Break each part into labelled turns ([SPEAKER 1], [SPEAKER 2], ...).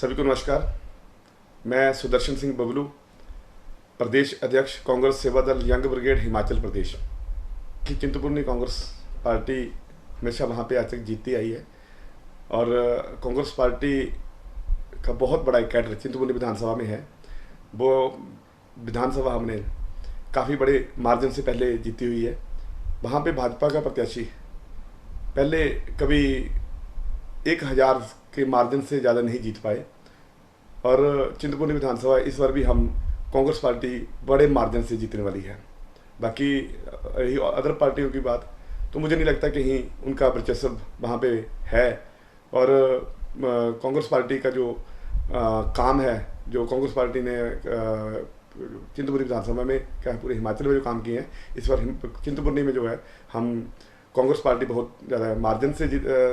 [SPEAKER 1] सभी को नमस्कार। मैं सुदर्शन सिंह बबलू, प्रदेश अध्यक्ष कांग्रेस सेवा दल यंग ब्रिगेड हिमाचल प्रदेश की। चिंतपूर्णी कांग्रेस पार्टी हमेशा वहाँ पे आज तक जीतती आई है और कांग्रेस पार्टी का बहुत बड़ा एक कैडर चिंतपूर्णी विधानसभा में है। वो विधानसभा हमने काफ़ी बड़े मार्जिन से पहले जीती हुई है। वहाँ पे भाजपा का प्रत्याशी पहले कभी 1000 के मार्जिन से ज़्यादा नहीं जीत पाए और चिंतपूर्णी विधानसभा इस बार भी हम कांग्रेस पार्टी बड़े मार्जिन से जीतने वाली है। बाकी रही अदर पार्टियों की बात, तो मुझे नहीं लगता कहीं उनका वर्चस्व वहाँ पे है। और कांग्रेस पार्टी का जो काम है, जो कांग्रेस पार्टी ने चिंतपूर्णी विधानसभा में क्या पूरे हिमाचल में जो काम किए हैं, इस बार चिंतपूर्णी में जो है हम कांग्रेस पार्टी बहुत ज़्यादा मार्जिन से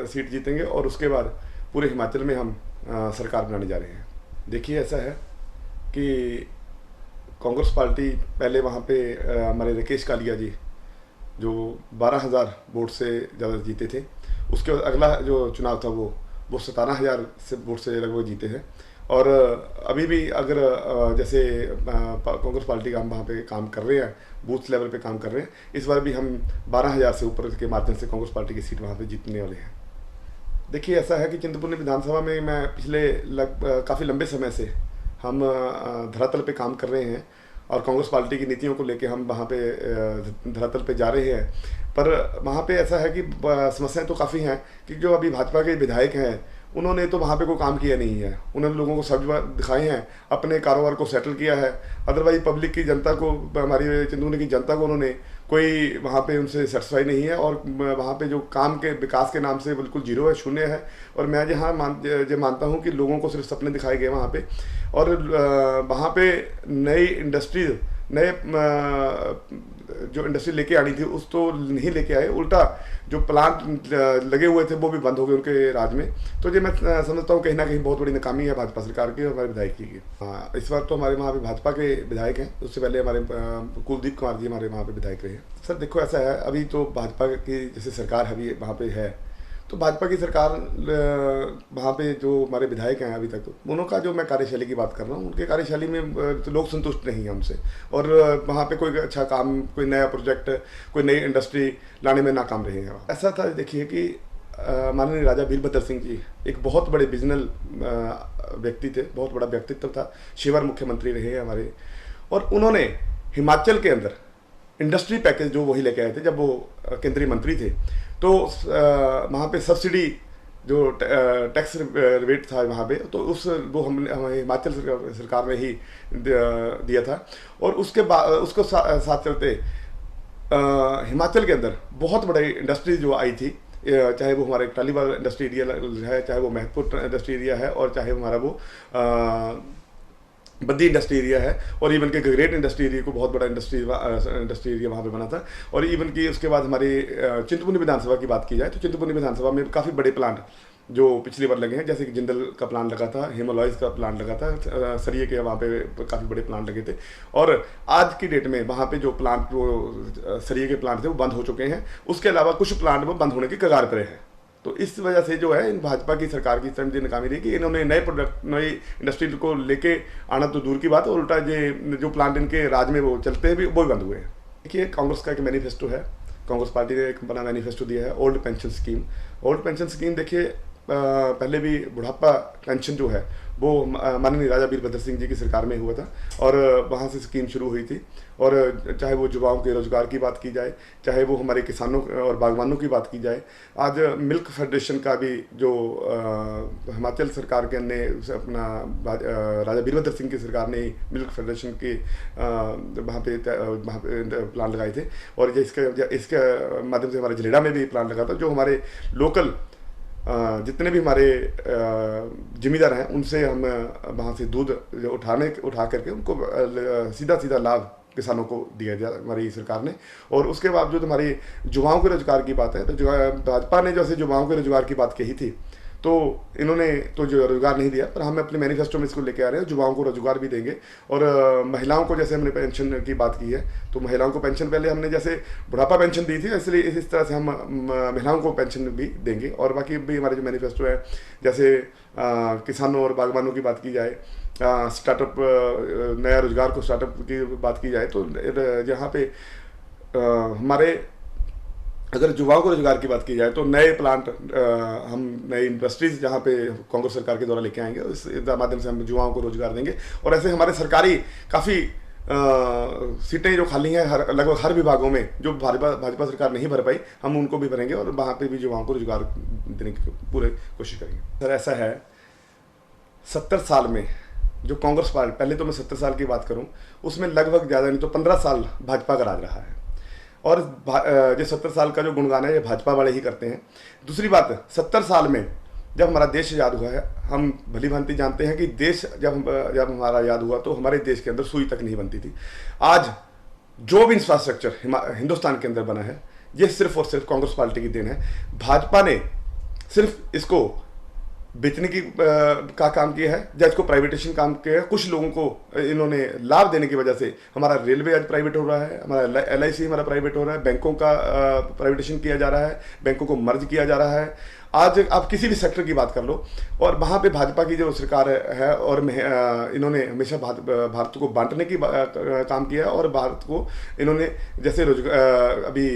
[SPEAKER 1] सीट जीतेंगे और उसके बाद पूरे हिमाचल में हम सरकार बनाने जा रहे हैं। देखिए, ऐसा है कि कांग्रेस पार्टी पहले वहाँ पे हमारे राकेश कालिया जी जो 12,000 वोट से ज़्यादा जीते थे। उसके बाद अगला जो चुनाव था वो 17,000 से वोट से लगभग जीते हैं। और अभी भी अगर जैसे कांग्रेस पार्टी का हम वहाँ पे काम कर रहे हैं, बूथ लेवल पे काम कर रहे हैं, इस बार भी हम 12,000 से ऊपर के माध्यम से कांग्रेस पार्टी की सीट वहाँ पे जीतने वाले हैं। देखिए, ऐसा है कि चिंतपूर्णी विधानसभा में मैं पिछले काफ़ी लंबे समय से हम धरातल पे काम कर रहे हैं और कांग्रेस पार्टी की नीतियों को लेके हम वहाँ पे धरातल पे जा रहे हैं। पर वहाँ पे ऐसा है कि समस्याएं तो काफ़ी हैं कि जो अभी भाजपा के विधायक हैं उन्होंने तो वहाँ पे कोई काम किया नहीं है। उन्होंने लोगों को सब्जी दिखाए हैं, अपने कारोबार को सेटल किया है। अदरवाइज पब्लिक की जनता को, हमारी चिंतपूर्णी की जनता को उन्होंने कोई वहाँ पे उनसे सेटिस्फाई नहीं है और वहाँ पे जो काम के विकास के नाम से बिल्कुल जीरो है, शून्य है। और मैं मानता हूँ कि लोगों को सिर्फ सपने दिखाए गए वहाँ पे और वहाँ पे नई इंडस्ट्रीज, नए जो इंडस्ट्री लेके आनी थी उस तो नहीं लेके आए, उल्टा जो प्लांट लगे हुए थे वो भी बंद हो गए उनके राज में। तो ये मैं समझता हूँ कहीं ना कहीं बहुत बड़ी नाकामी है भाजपा सरकार की और हमारे विधायक की। हाँ, इस बार तो हमारे वहाँ पे भाजपा के विधायक हैं। उससे पहले हमारे कुलदीप कुमार जी हमारे वहाँ पे विधायक रहे हैं। सर देखो, ऐसा है, अभी तो भाजपा की जैसे सरकार अभी वहाँ पे है, तो भाजपा की सरकार वहाँ पे जो हमारे विधायक हैं अभी तक, उनका जो मैं कार्यशैली की बात कर रहा हूँ, उनके कार्यशैली में तो लोग संतुष्ट नहीं हैं हमसे और वहाँ पे कोई अच्छा काम, कोई नया प्रोजेक्ट, कोई नई इंडस्ट्री लाने में नाकाम रहे हैं। ऐसा था, देखिए कि माननीय राजा वीरभद्र सिंह जी एक बहुत बड़े विजनल व्यक्ति थे, बहुत बड़ा व्यक्तित्व था, शिवर मुख्यमंत्री रहे हैं हमारे। और उन्होंने हिमाचल के अंदर इंडस्ट्री पैकेज जो वही लेके आए थे जब वो केंद्रीय मंत्री थे। तो वहाँ पे सब्सिडी जो टैक्स रिबेट था वहाँ पे, तो वो हमें हिमाचल सरकार ने ही दिया था। और उसके बाद उसको साथ चलते हिमाचल के अंदर बहुत बड़ी इंडस्ट्री जो आई थी, चाहे वो हमारे टालीवाल इंडस्ट्री एरिया है, चाहे वो महतपुर इंडस्ट्री एरिया है, और चाहे हमारा वो बद्दी इंडस्ट्री एरिया है, और इवन के ग्रेट इंडस्ट्री एरिया को बहुत बड़ा इंडस्ट्री एरिया वहाँ पे बना था। और इवन की उसके बाद हमारी चिंतपूर्णी विधानसभा की बात की जाए तो चिंतपूर्णी विधानसभा में काफ़ी बड़े प्लांट जो पिछली बार लगे हैं, जैसे कि जिंदल का प्लांट लगा था, हिमालॉयज का प्लांट लगा था, सरिये के वहाँ पे काफ़ी बड़े प्लांट लगे थे। और आज की डेट में वहाँ पे जो प्लांट, वो सरिये के प्लांट थे, वो बंद हो चुके हैं। उसके अलावा कुछ प्लांट वो बंद होने की कगार पर हैं। तो इस वजह से जो है इन भाजपा की सरकार की समझी नाकामी रही कि इन्होंने नए प्रोडक्ट, नई इंडस्ट्री को लेके आना तो दूर की बात है, उल्टा ये जो प्लांट इनके राज में वो चलते हैं भी वो भी बंद हुए हैं। देखिए, कांग्रेस का एक मैनिफेस्टो है, कांग्रेस पार्टी ने एक बड़ा मैनिफेस्टो दिया है, old pension scheme. Old pension scheme देखिए, पहले भी बुढ़ापा पेंशन जो है वो माननीय राजा वीरभद्र सिंह जी की सरकार में हुआ था और वहाँ से स्कीम शुरू हुई थी। और चाहे वो युवाओं के रोजगार की बात की जाए, चाहे वो हमारे किसानों और बागवानों की बात की जाए, आज मिल्क फेडरेशन का भी जो हिमाचल सरकार के ने अपना राजा वीरभद्र सिंह की सरकार ने मिल्क फेडरेशन के वहाँ पे प्लान लगाए थे। और इसके माध्यम से हमारे झलेड़ा में भी प्लान लगा था, जो हमारे लोकल जितने भी हमारे जिम्मेदार हैं उनसे हम वहाँ से दूध उठा करके उनको सीधा लाभ किसानों को दिया जाए हमारी सरकार ने। और उसके बावजूद हमारी युवाओं के रोजगार की बात है, तो भाजपा ने जैसे युवाओं के रोजगार की बात कही थी, तो इन्होंने तो जो रोजगार नहीं दिया, पर हम अपने मैनिफेस्टो में इसको लेके आ रहे हैं, युवाओं को रोजगार भी देंगे। और महिलाओं को जैसे हमने पेंशन की बात की है, तो महिलाओं को पेंशन पहले हमने जैसे बुढ़ापा पेंशन दी थी, इसलिए इस तरह से हम महिलाओं को पेंशन भी देंगे। और बाकी भी हमारे जो मैनिफेस्टो है, जैसे किसानों और बागवानों की बात की जाए, स्टार्टअप, नया रोजगार को स्टार्टअप की बात की जाए, तो यहाँ पे हमारे अगर युवाओं को रोजगार की बात की जाए तो नए प्लांट, हम नई इंडस्ट्रीज जहाँ पे कांग्रेस सरकार के द्वारा लेके आएंगे, इस माध्यम से हम युवाओं को रोजगार देंगे। और ऐसे हमारे सरकारी काफ़ी सीटें जो खाली हैं लगभग हर विभागों में, जो भाजपा सरकार नहीं भर पाई, हम उनको भी भरेंगे और वहाँ पे भी युवाओं को रोजगार देने की पूरी कोशिश करेंगे। सर ऐसा है, 70 साल में जो कांग्रेस पार्टी, पहले तो मैं 70 साल की बात करूँ, उसमें लगभग ज़्यादा नहीं तो 15 साल भाजपा का राज रहा है। और जो 70 साल का जो गुणगान है ये भाजपा वाले ही करते हैं। दूसरी बात, 70 साल में जब हमारा देश आज़ाद हुआ है, हम भली भांति जानते हैं कि देश जब हमारा आज़ाद हुआ तो हमारे देश के अंदर सुई तक नहीं बनती थी। आज जो भी इंफ्रास्ट्रक्चर हिंदुस्तान के अंदर बना है, ये सिर्फ और सिर्फ कांग्रेस पार्टी की देन है। भाजपा ने सिर्फ इसको बेचने की का काम किया है, या इसको प्राइवेटेशन काम किया है। कुछ लोगों को इन्होंने लाभ देने की वजह से हमारा रेलवे आज प्राइवेट हो रहा है, हमारा LIC हमारा प्राइवेट हो रहा है, बैंकों का प्राइवेटेशन किया जा रहा है, बैंकों को मर्ज किया जा रहा है। आज आप किसी भी सेक्टर की बात कर लो, और वहाँ पे भाजपा की जो सरकार है, और इन्होंने हमेशा भारत को बांटने की काम किया है। और भारत को इन्होंने जैसे अभी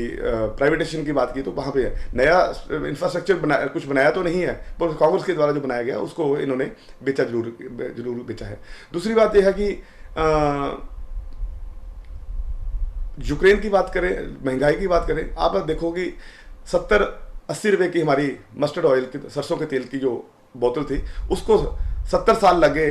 [SPEAKER 1] प्राइवेटेशन की बात की, तो वहाँ पे नया इंफ्रास्ट्रक्चर कुछ बनाया तो नहीं है, पर कांग्रेस के द्वारा जो बनाया गया उसको इन्होंने बेचा, जरूर बेचा है। दूसरी बात यह है कि यूक्रेन की बात करें, महंगाई की बात करें, आप देखो कि 70-80 रुपए की हमारी मस्टर्ड ऑयल की, सरसों के तेल की जो बोतल थी, उसको 70 साल लगे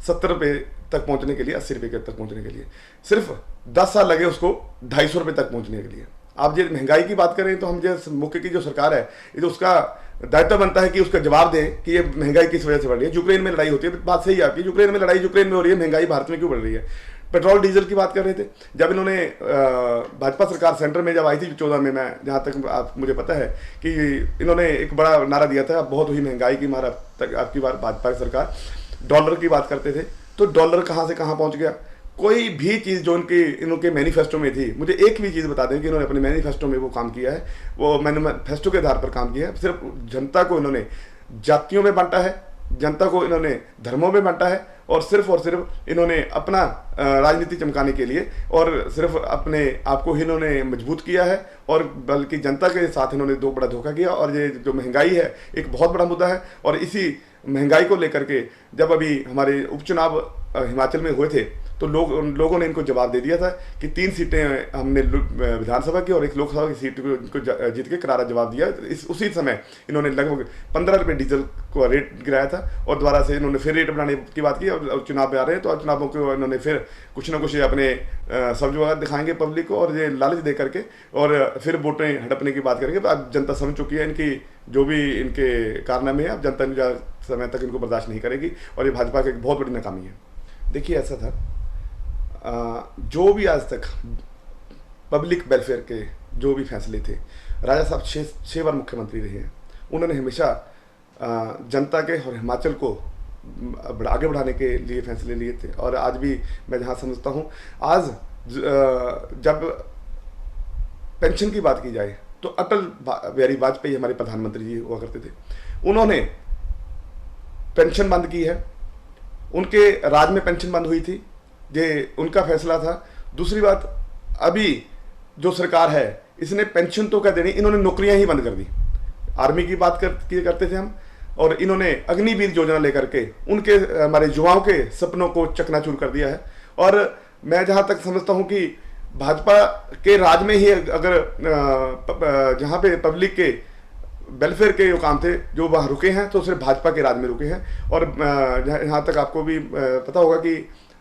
[SPEAKER 1] 70 रुपये तक पहुंचने के लिए, 80 रुपये तक पहुंचने के लिए। सिर्फ 10 साल लगे उसको 250 रुपये तक पहुंचने के लिए। आप जो महंगाई की बात करें तो हम जो मुख्य की जो सरकार है, ये तो उसका दायित्व बनता है कि उसका जवाब दें कि ये महंगाई किस वजह से बढ़ रही है। यूक्रेन में लड़ाई होती है, बात सही है आपकी, यूक्रेन में लड़ाई यूक्रेन में हो रही है, महंगाई भारत में क्यों बढ़ रही है। पेट्रोल डीजल की बात कर रहे थे, जब इन्होंने भाजपा सरकार सेंटर में जब आई थी 14 में, मैं जहाँ तक मुझे पता है कि इन्होंने एक बड़ा नारा दिया था, बहुत हुई महंगाई की मारा तक आपकी बार भाजपा की सरकार। डॉलर की बात करते थे, तो डॉलर कहाँ से कहाँ पहुँच गया। कोई भी चीज़ जो इनके मैनिफेस्टो में थी, मुझे एक भी चीज़ बता दें कि इन्होंने अपने मैनिफेस्टो में वो काम किया है, वो मैनिफेस्टो के आधार पर काम किया है। सिर्फ जनता को इन्होंने जातियों में बांटा है, जनता को इन्होंने धर्मों में बांटा है, और सिर्फ इन्होंने अपना राजनीति चमकाने के लिए और सिर्फ अपने आप को ही इन्होंने मजबूत किया है, और बल्कि जनता के साथ इन्होंने दो बड़ा धोखा किया। और ये जो महंगाई है एक बहुत बड़ा मुद्दा है, और इसी महंगाई को लेकर के जब अभी हमारे उपचुनाव हिमाचल में हुए थे, तो लोगों ने इनको जवाब दे दिया था कि 3 सीटें हमने विधानसभा की और 1 लोकसभा की सीट को जीत के करारा जवाब दिया। उसी समय इन्होंने लगभग 15 रुपये डीजल को रेट गिराया था, और दोबारा से इन्होंने फिर रेट बढ़ाने की बात की। और चुनाव में आ रहे हैं, तो चुनावों को इन्होंने फिर कुछ ना कुछ अपने सब्ज दिखाएंगे पब्लिक को, और ये लालच दे करके और फिर वोटें हड़पने की बात करेंगे। तो अब जनता समझ चुकी है इनकी जो भी इनके कारनामे हैं, अब जनता ज़्यादा समय तक इनको बर्दाश्त नहीं करेगी, और ये भाजपा की एक बहुत बड़ी नाकामी है। देखिए ऐसा था, जो भी आज तक पब्लिक वेलफेयर के जो भी फैसले थे, राजा साहब 6 बार मुख्यमंत्री रहे हैं, उन्होंने हमेशा जनता के और हिमाचल को आगे बढ़ाने के लिए फैसले लिए थे। और आज भी मैं जहाँ समझता हूँ, आज जब पेंशन की बात की जाए तो अटल बिहारी वाजपेयी हमारे प्रधानमंत्री जी हुआ करते थे, उन्होंने पेंशन बंद की है, उनके राज में पेंशन बंद हुई थी, ये उनका फैसला था। दूसरी बात, अभी जो सरकार है इसने पेंशन तो क्या देनी, इन्होंने नौकरियां ही बंद कर दी। आर्मी की बात करते थे हम, और इन्होंने अग्निवीर योजना लेकर के उनके हमारे युवाओं के सपनों को चकनाचूर कर दिया है। और मैं जहां तक समझता हूं कि भाजपा के राज में ही अगर जहां पे पब्लिक के वेलफेयर के जो काम थे जो वहाँ रुके हैं, तो सिर्फ भाजपा के राज में रुके हैं। और यहाँ तक आपको भी पता होगा कि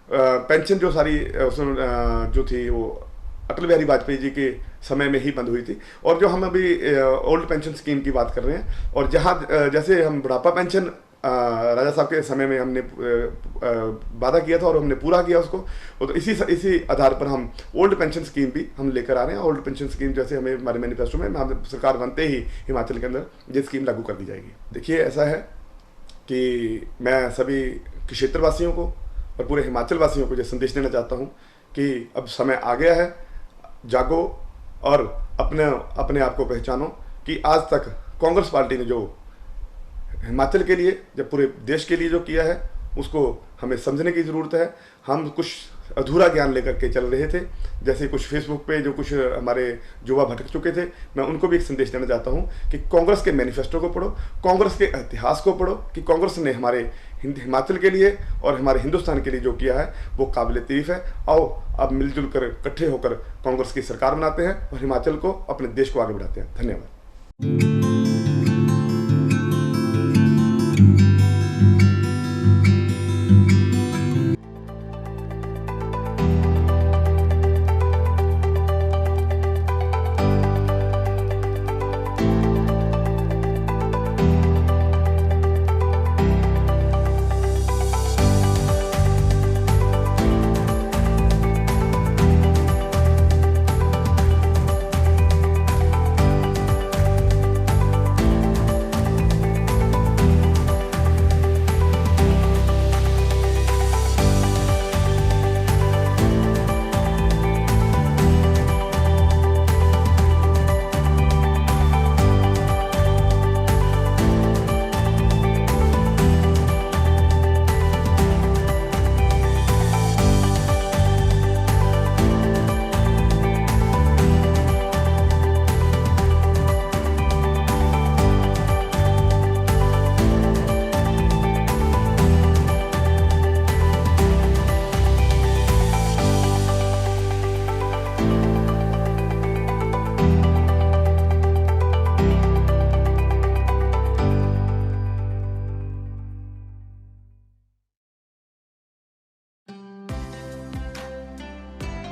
[SPEAKER 1] पेंशन जो सारी जो थी वो अटल बिहारी वाजपेयी जी के समय में ही बंद हुई थी। और जो हम अभी ओल्ड पेंशन स्कीम की बात कर रहे हैं, और जहाँ जैसे हम बुढ़ापा पेंशन राजा साहब के समय में हमने वादा किया था और हमने पूरा किया उसको। तो इसी आधार पर हम ओल्ड पेंशन स्कीम भी हम लेकर आ रहे हैं। ओल्ड पेंशन स्कीम जैसे हमें हमारे मैनिफेस्टो में हम सरकार बनते ही हिमाचल के अंदर ये स्कीम लागू कर दी जाएगी। देखिए, ऐसा है कि मैं सभी क्षेत्रवासियों को और पूरे हिमाचल वासियों को ये संदेश देना चाहता हूँ कि अब समय आ गया है, जागो और अपने आप को पहचानो कि आज तक कांग्रेस पार्टी ने जो हिमाचल के लिए, जब पूरे देश के लिए जो किया है, उसको हमें समझने की ज़रूरत है। हम कुछ अधूरा ज्ञान लेकर के चल रहे थे, जैसे कुछ फेसबुक पे जो कुछ हमारे युवा भटक चुके थे। मैं उनको भी एक संदेश देना चाहता हूँ कि कांग्रेस के मैनिफेस्टो को पढ़ो, कांग्रेस के इतिहास को पढ़ो कि कांग्रेस ने हमारे हिमाचल के लिए और हमारे हिंदुस्तान के लिए जो किया है वो काबिल तारीफ है। आओ अब मिलजुल कर इकट्ठे होकर कांग्रेस की सरकार बनाते हैं और हिमाचल को, अपने देश को आगे बढ़ाते हैं। धन्यवाद।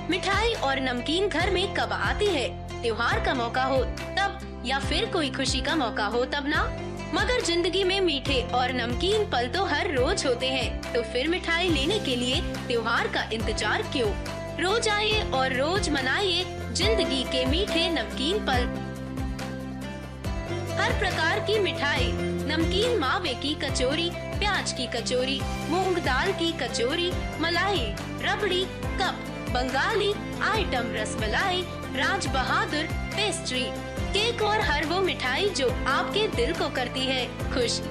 [SPEAKER 2] मिठाई और नमकीन घर में कब आती है? त्योहार का मौका हो तब, या फिर कोई खुशी का मौका हो तब ना। मगर जिंदगी में मीठे और नमकीन पल तो हर रोज होते हैं, तो फिर मिठाई लेने के लिए त्योहार का इंतजार क्यों? रोज आइए और रोज मनाइए जिंदगी के मीठे नमकीन पल। हर प्रकार की मिठाई, नमकीन मावे की कचौरी, प्याज की कचौरी, मूंग दाल की कचौरी, मलाई, रबड़ी, cup, Bengali item, rasmalai, Raj Bahadur, pastry, cake और हर वो मिठाई जो आपके दिल को करती है खुश।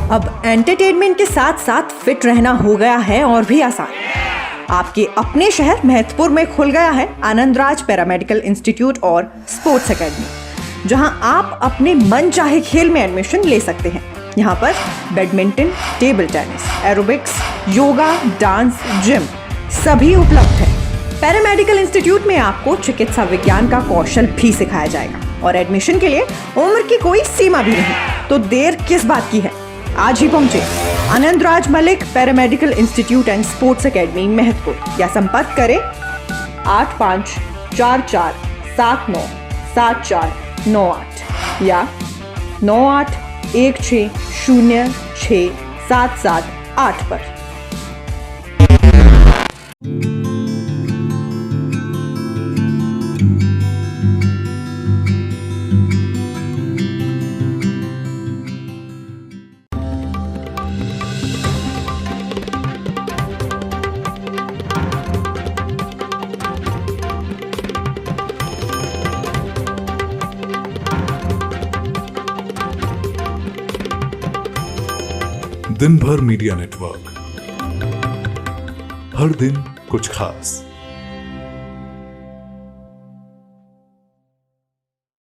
[SPEAKER 3] अब एंटरटेनमेंट के साथ साथ फिट रहना हो गया है और भी आसान। आपके अपने शहर महतपुर में खुल गया है आनंदराज पैरामेडिकल इंस्टीट्यूट और स्पोर्ट्स एकेडमी, जहां आप अपने मन चाहे खेल में एडमिशन ले सकते हैं। यहां पर badminton, table tennis, aerobics, yoga, dance, gym सभी उपलब्ध है। पैरामेडिकल इंस्टीट्यूट में आपको चिकित्सा विज्ञान का कौशल भी सिखाया जाएगा और एडमिशन के लिए उम्र की कोई सीमा भी नहीं। तो देर किस बात की है, आज ही पहुंचे Anandraj Malik paramedical institute and sports academy Mahatpur, या संपर्क करें 8544797498 या 9816066778 पर।
[SPEAKER 4] दिन भर मीडिया नेटवर्क, हर दिन कुछ खास।